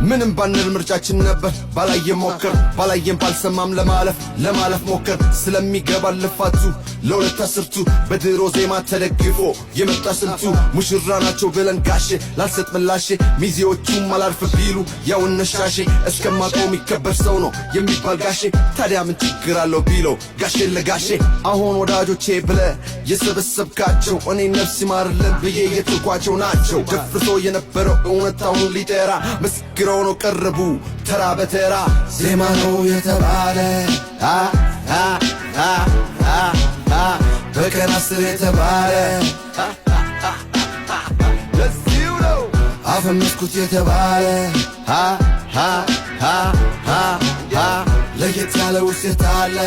ምንም ባንል ምርጫችን ነበር ባላየም ሞከር ባላየም ባልሰማም ለማለፍ ሞከር ስለሚገባ ልፋቱ ለሁለት አስርቱ በድሮ ዜማ ተደግፎ የመጣ ስልቱ ሙሽራ ናቸው ብለን ጋሼ ላልሰጥ ምላሼ ሚዜዎቹም አላርፍ ቢሉ ያው እነሻሼ እስከማውቀው የሚከበር ሰው ነው የሚባል ጋሼ ታዲያ ምን ችግር አለው ቢለው ጋሼ ለጋሼ አሁን ወዳጆቼ ብለ የሰበሰብካቸው እኔ ነፍስ ይማርልን ብዬ የትኳቸው ናቸው ደፍርሶ የነበረው እውነታውን ሊጠራ መስክረው ነው ቀረቡ ተራ በተራ ዜማ ነው የተባለ በቀን 10 የተባለ አፈመስኩት የተባለ ለየት ያለ ውስጥ የታለ